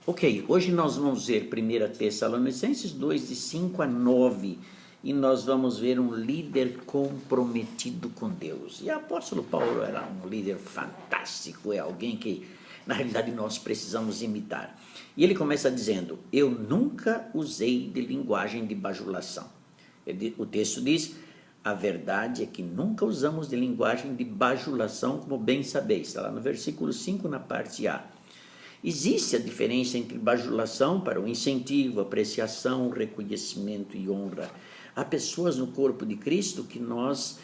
Ok, hoje nós vamos ver 1 Tessalonicenses 2, de 5 a 9, e nós vamos ver um líder comprometido com Deus. E o apóstolo Paulo era um líder fantástico, é alguém que, na realidade, nós precisamos imitar. E ele começa dizendo: eu nunca usei de linguagem de bajulação. O texto diz: a verdade é que nunca usamos de linguagem de bajulação, como bem sabeis. Está lá no versículo 5, na parte A. Existe a diferença entre bajulação para o incentivo, apreciação, reconhecimento e honra. Há pessoas no corpo de Cristo que nós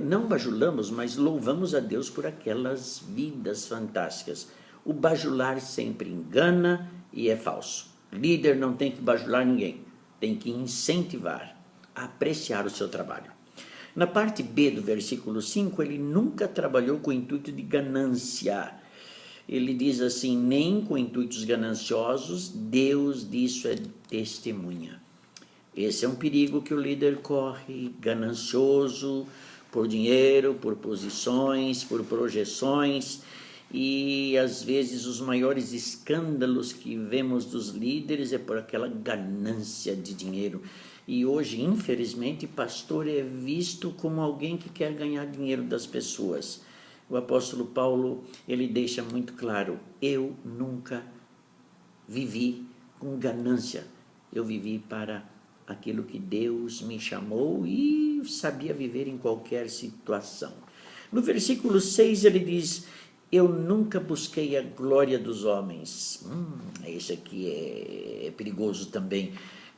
não bajulamos, mas louvamos a Deus por aquelas vidas fantásticas. O bajular sempre engana e é falso. Líder não tem que bajular ninguém, tem que incentivar, apreciar o seu trabalho. Na parte B do versículo 5, ele nunca trabalhou com o intuito de ganância. Ele diz assim: nem com intuitos gananciosos, Deus disso é testemunha. Esse é um perigo que o líder corre, ganancioso por dinheiro, por posições, por projeções, e às vezes os maiores escândalos que vemos dos líderes é por aquela ganância de dinheiro. E hoje, infelizmente, pastor é visto como alguém que quer ganhar dinheiro das pessoas. O apóstolo Paulo, ele deixa muito claro: eu nunca vivi com ganância, eu vivi para aquilo que Deus me chamou e sabia viver em qualquer situação. No versículo 6 ele diz: eu nunca busquei a glória dos homens. Esse aqui é perigoso também.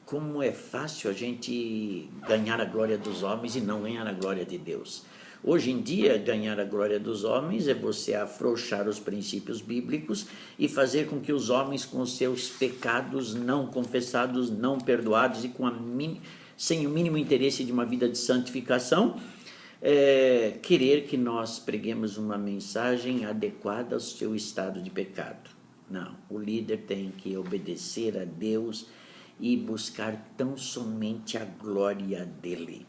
Como é fácil a gente ganhar a glória dos homens e não ganhar a glória de Deus. Hoje em dia, ganhar a glória dos homens é você afrouxar os princípios bíblicos e fazer com que os homens, com os seus pecados não confessados, não perdoados e sem o mínimo interesse de uma vida de santificação, querer que nós preguemos uma mensagem adequada ao seu estado de pecado. Não, o líder tem que obedecer a Deus e buscar tão somente a glória dele.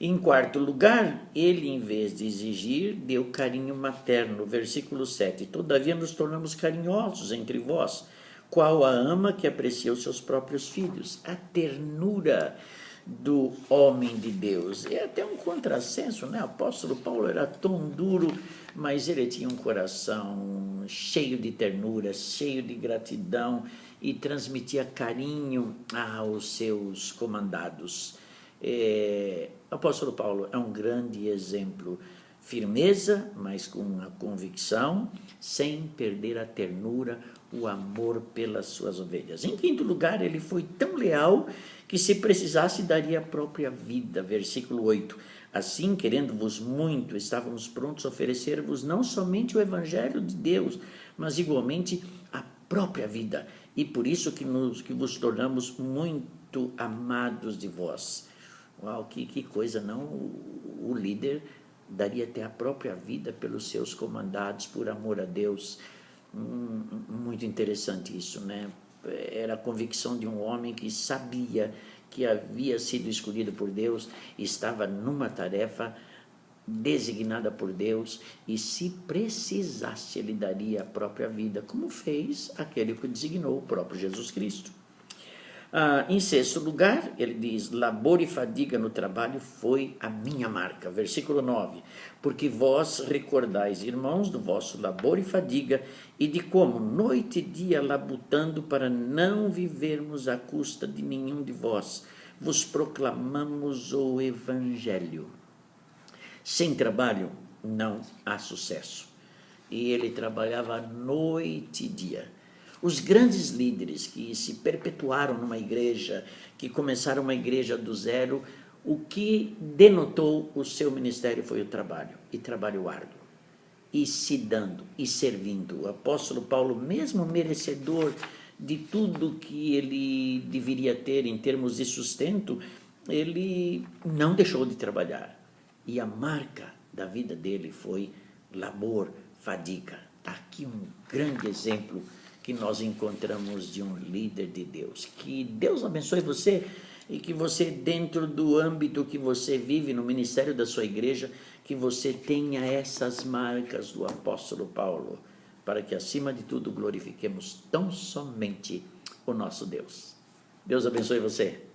Em quarto lugar, ele, em vez de exigir, deu carinho materno. Versículo 7. Todavia nos tornamos carinhosos entre vós, qual a ama que aprecia os seus próprios filhos. A ternura do homem de Deus. É até um contrassenso, né? O apóstolo Paulo era tão duro, mas ele tinha um coração cheio de ternura, cheio de gratidão e transmitia carinho aos seus comandados. O apóstolo Paulo é um grande exemplo. Firmeza, mas com a convicção, sem perder a ternura, o amor pelas suas ovelhas. Em quinto lugar, ele foi tão leal que, se precisasse, daria a própria vida. Versículo 8. Assim, querendo-vos muito, estávamos prontos a oferecer-vos não somente o evangelho de Deus, mas igualmente a própria vida. E por isso que vos tornamos muito amados de vós. Uau, que coisa, não? O líder daria até a própria vida pelos seus comandados, por amor a Deus. Muito interessante isso, né? Era a convicção de um homem que sabia que havia sido escolhido por Deus, estava numa tarefa designada por Deus, e se precisasse, ele daria a própria vida, como fez aquele que designou, o próprio Jesus Cristo. Em sexto lugar, ele diz: labor e fadiga no trabalho foi a minha marca. Versículo 9. Porque vós recordais, irmãos, do vosso labor e fadiga, e de como, noite e dia, labutando para não vivermos à custa de nenhum de vós, vos proclamamos o Evangelho. Sem trabalho, não há sucesso. E ele trabalhava noite e dia. Os grandes líderes que se perpetuaram numa igreja, que começaram uma igreja do zero, o que denotou o seu ministério foi o trabalho, e trabalho árduo, e se dando, e servindo. O apóstolo Paulo, mesmo merecedor de tudo que ele deveria ter em termos de sustento, ele não deixou de trabalhar. E a marca da vida dele foi labor, fadiga. Aqui um grande exemplo que nós encontramos de um líder de Deus. Que Deus abençoe você e que você, dentro do âmbito que você vive, no ministério da sua igreja, que você tenha essas marcas do apóstolo Paulo. para que acima de tudo glorifiquemos tão somente o nosso Deus. Deus abençoe você.